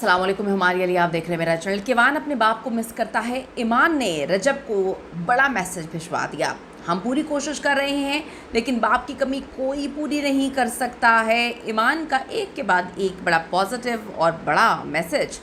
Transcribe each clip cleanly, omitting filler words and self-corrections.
अस्सलाम वालेकुम, हमारी अली, आप देख रहे हैं मेरा चैनल। किवान अपने बाप को मिस करता है। ईमान ने रजब को बड़ा मैसेज भिजवा दिया। हम पूरी कोशिश कर रहे हैं लेकिन बाप की कमी कोई पूरी नहीं कर सकता है। ईमान का एक के बाद एक बड़ा पॉजिटिव और बड़ा मैसेज।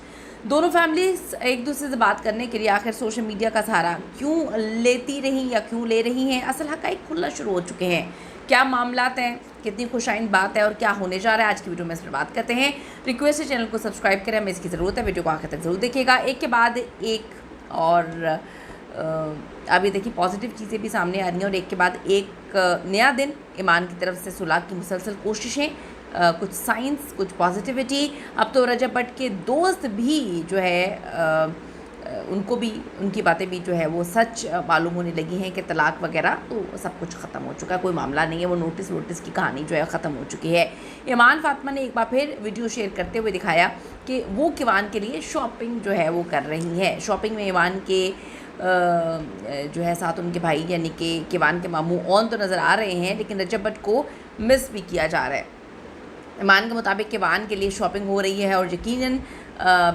दोनों फैमिलीज एक दूसरे से बात करने के लिए आखिर सोशल मीडिया का सहारा क्यों लेती रही या क्यों ले रही हैं, असल हक़ाइक़ खुलना शुरू हो चुके हैं। क्या मामलात हैं, कितनी खुशाइन बात है और क्या होने जा रहा है, आज की वीडियो में इस पर बात करते हैं। रिक्वेस्ट है चैनल को सब्सक्राइब करें, हमें इसकी ज़रूरत है। वीडियो को आखिर तक ज़रूर देखिएगा, एक के बाद एक। और अभी देखिए पॉजिटिव चीज़ें भी सामने आ रही हैं और एक के बाद एक नया दिन। ईमान की तरफ से सुलह की मुसलसल कोशिशें, कुछ साइंस, कुछ पॉजिटिविटी। अब तो रजब भट्ट के दोस्त भी जो है उनको भी उनकी बातें भी जो है वो सच मालूम होने लगी हैं कि तलाक वगैरह तो सब कुछ ख़त्म हो चुका है, कोई मामला नहीं है। वो नोटिस की कहानी जो है ख़त्म हो चुकी है। ईमान फातिमा ने एक बार फिर वीडियो शेयर करते हुए दिखाया कि वो किवान के लिए शॉपिंग जो है वो कर रही हैं। शॉपिंग में ईमान के जो है साथ उनके भाई यानी कि किवान के मामू ऑन तो नज़र आ रहे हैं, लेकिन रजब भट्ट को मिस भी किया जा रहा है। ईमान के मुताबिक किवान के लिए शॉपिंग हो रही है और यकीनन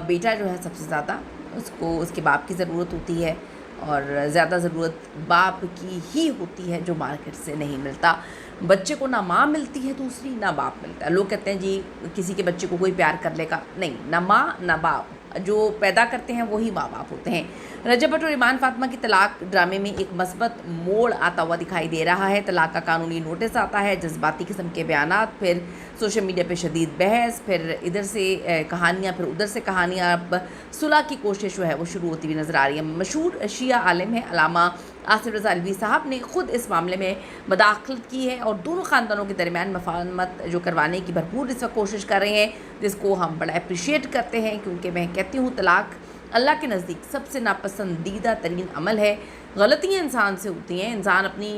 बेटा जो है सबसे ज़्यादा उसको उसके बाप की ज़रूरत होती है और ज़्यादा ज़रूरत बाप की ही होती है जो मार्केट से नहीं मिलता। बच्चे को ना माँ मिलती है दूसरी, ना बाप मिलता है। लोग कहते हैं जी किसी के बच्चे को कोई प्यार कर लेगा, नहीं, ना माँ ना बाप, जो पैदा करते हैं वही माँ बाप होते हैं। रजब भट्ट और ईमान फातिमा की तलाक ड्रामे में एक मस्बत मोड़ आता हुआ दिखाई दे रहा है। तलाक का कानूनी नोटिस आता है, जज्बाती किस्म के बयानात, फिर सोशल मीडिया पे शदीद बहस, फिर इधर से कहानियाँ, फिर उधर से कहानियाँ। अब सुलह की कोशिश जो है वो शुरू होती हुई नज़र आ रही है। मशहूर शिया आलिम है अल्लामा आसिफ रज़ा अलवी साहब ने खुद इस मामले में मदाखलत की है और दोनों ख़ानदानों के दरमियान मफाहमत जो करवाने की भरपूर इस वक्त कोशिश कर रहे हैं, जिसको हम बड़ा अप्रिशिएट करते हैं। क्योंकि मैं कहती हूँ तलाक अल्लाह के नज़दीक सबसे नापसंदीदा तरीन अमल है। गलतियाँ इंसान से होती हैं, इंसान अपनी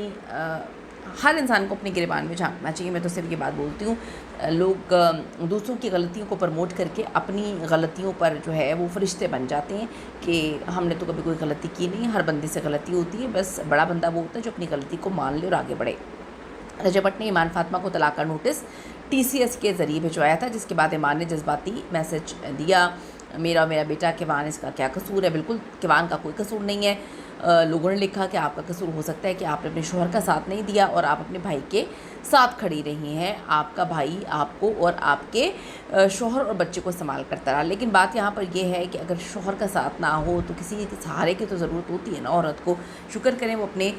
हर इंसान को अपने गिरबान में झांकना चाहिए। मैं तो सिर्फ ये बात बोलती हूँ, लोग दूसरों की गलतियों को प्रमोट करके अपनी गलतियों पर जो है वो फरिश्ते बन जाते हैं कि हमने तो कभी कोई गलती की नहीं। हर बंदे से गलती होती है, बस बड़ा बंदा वो होता है जो अपनी गलती को मान ले और आगे बढ़े। रजब भट्ट ने ईमान फातिमा को तलाक का नोटिस TCS के ज़रिए भिजवाया था, जिसके बाद ईमान ने जज्बाती मैसेज दिया, मेरा बेटा किवान, इसका क्या कसूर है। बिल्कुल किवान का कोई कसूर नहीं है। लोगों ने लिखा कि आपका कसूर हो सकता है कि आपने अपने शोहर का साथ नहीं दिया और आप अपने भाई के साथ खड़ी रही हैं। आपका भाई आपको और आपके शोहर और बच्चे को इस्तेमाल करता रहा। लेकिन बात यहाँ पर यह है कि अगर शोहर का साथ ना हो तो किसी के सहारे की तो ज़रूरत होती है ना औरत को। शुक्र करें वो अपने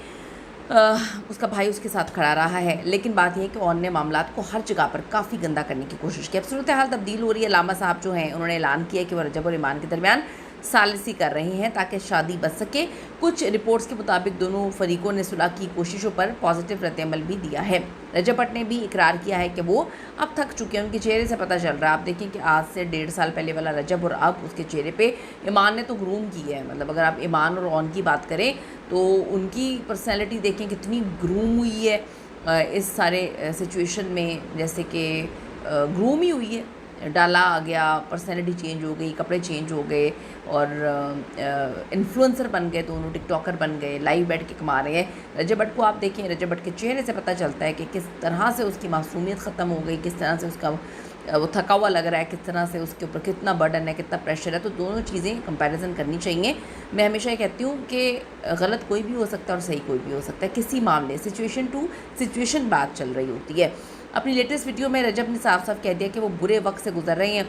उसका भाई उसके साथ खड़ा रहा है। लेकिन बात यह है कि ऑन ने मामलात को हर जगह पर काफ़ी गंदा करने की कोशिश की। अब सूरत हाल तब्दील हो रही है। अल्लामा साहब जो हैं उन्होंने ऐलान किया कि वह रजब और ईमान के दरमियान सालिसी कर रहे हैं ताकि शादी बच सके। कुछ रिपोर्ट्स के मुताबिक दोनों फरीकों ने सुलह की कोशिशों पर पॉजिटिव रद्द-ए-अमल भी दिया है। रजब भट्ट ने भी इकरार किया है कि वो अब थक चुके हैं, उनके चेहरे से पता चल रहा है। आप देखें कि आज से 1.5 साल पहले वाला रजब और अब उसके चेहरे पे ईमान ने तो ग्रूम की है। मतलब अगर आप ईमान और ऑन की बात करें तो उनकी पर्सनैलिटी देखें कितनी ग्रूम हुई है इस सारे सिचुएशन में, जैसे कि ग्रूम ही हुई है। डाला आ गया, पर्सनैलिटी चेंज हो गई, कपड़े चेंज हो गए और इन्फ्लुएंसर बन गए, दोनों टिकटॉकर बन गए, लाइव बैठ के कमा रहे हैं। रजब भट्ट को आप देखें, रजब भट्ट के चेहरे से पता चलता है कि किस तरह से उसकी मासूमियत ख़त्म हो गई, किस तरह से उसका वो थका हुआ लग रहा है, किस तरह से उसके ऊपर कितना बर्डन है, कितना प्रेशर है। तो दोनों चीज़ें कंपैरिजन करनी चाहिए। मैं हमेशा ये कहती हूँ कि गलत कोई भी हो सकता है और सही कोई भी हो सकता है। किसी मामले सिचुएशन टू सिचुएशन बात चल रही होती है। अपनी लेटेस्ट वीडियो में रजब ने साफ साफ कह दिया कि वो बुरे वक्त से गुजर रहे हैं,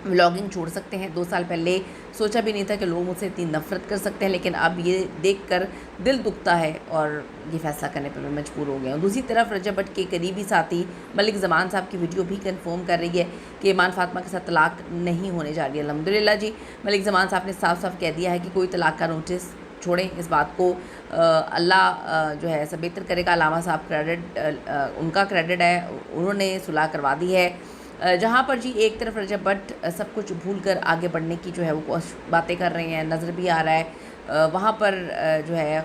व्लॉगिंग छोड़ सकते हैं। 2 साल पहले सोचा भी नहीं था कि लोग मुझसे इतनी नफ़रत कर सकते हैं, लेकिन अब ये देखकर दिल दुखता है और ये फैसला करने पर मैं मजबूर हो गया हूँ। दूसरी तरफ रजब भट्ट के करीबी साथी मलिक ज़मान साहब की वीडियो भी कंफर्म कर रही है कि ईमान फातिमा के साथ तलाक नहीं होने जा रही है। अल्हम्दुलिल्लाह जी, मलिक ज़मान साहब ने साफ साफ कह दिया है कि कोई तलाक का नोटिस छोड़ें। इस बात को अल्लाह जो है सब बेहतर करेगा। अल्लामा साहब क्रेडिट उनका क्रेडिट है, उन्होंने सुलह करवा दी है। जहाँ पर जी एक तरफ रजब भट्ट सब कुछ भूल कर आगे बढ़ने की जो है वो बातें कर रहे हैं, नज़र भी आ रहा है। वहाँ पर जो है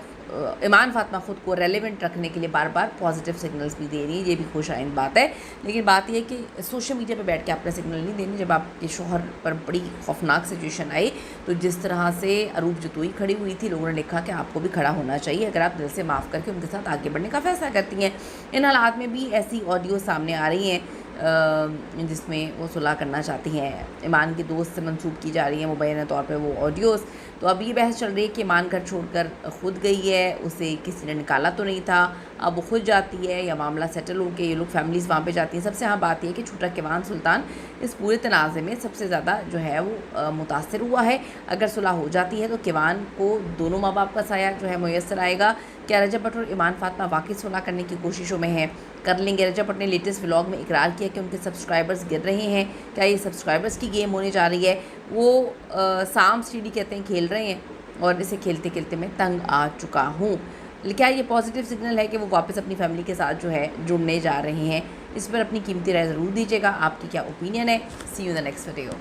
ईमान फातिमा ख़ुद को रेलेवेंट रखने के लिए बार बार पॉजिटिव सिग्नल्स भी दे रही है, ये भी खुशाइन बात है। लेकिन बात यह है कि सोशल मीडिया पे बैठ के आपने सिग्नल नहीं देनी। जब आपके शोहर पर बड़ी खौफनाक सिचुएशन आई तो जिस तरह से अरूप जतोई खड़ी हुई थी, लोगों ने लिखा कि आपको भी खड़ा होना चाहिए अगर आप दिल से माफ़ करके उनके साथ आगे बढ़ने का फ़ैसला करती हैं। इन हालात में भी ऐसी ऑडियो सामने आ रही हैं जिसमें वो सुलह करना चाहती हैं। ईमान की दोस्त से मंसूब की जा रही है मुबैना तौर पे वो ऑडियोज़। तो अब ये बहस चल रही है कि ईमान घर छोड़कर खुद गई है, उसे किसी ने निकाला तो नहीं था, अब वो खुद जाती है या मामला सेटल हो के ये लोग फैमिलीज़ वहाँ पे जाती हैं। सबसे हाँ बात यह है कि छोटा किवान सुल्तान इस पूरे तनाज़े में सबसे ज़्यादा जो है वो मुतासर हुआ है। अगर सुलह हो जाती है तो किवान को दोनों माँ बाप का साया जो है मुयस्सर आएगा। क्या रजब भट्ट और ईमान फातिमा वाकई सुलह करने की कोशिशों में हैं? कर लेंगे? रजब भट्ट ने लेटेस्ट व्लॉग में इकरार किया कि उनके सब्सक्राइबर्स गिर रहे हैं। क्या ये सब्सक्राइबर्स की गेम होने जा रही है? वो साम सीढ़ी कहते हैं खेल रहे हैं और इसे खेलते खेलते मैं तंग आ चुका हूँ। क्या ये पॉजिटिव सिग्नल है कि वो वापस अपनी फैमिली के साथ जो है जुड़ने जा रहे हैं? इस पर अपनी कीमती राय ज़रूर दीजिएगा। आपकी क्या ओपिनियन है? See you in the next video.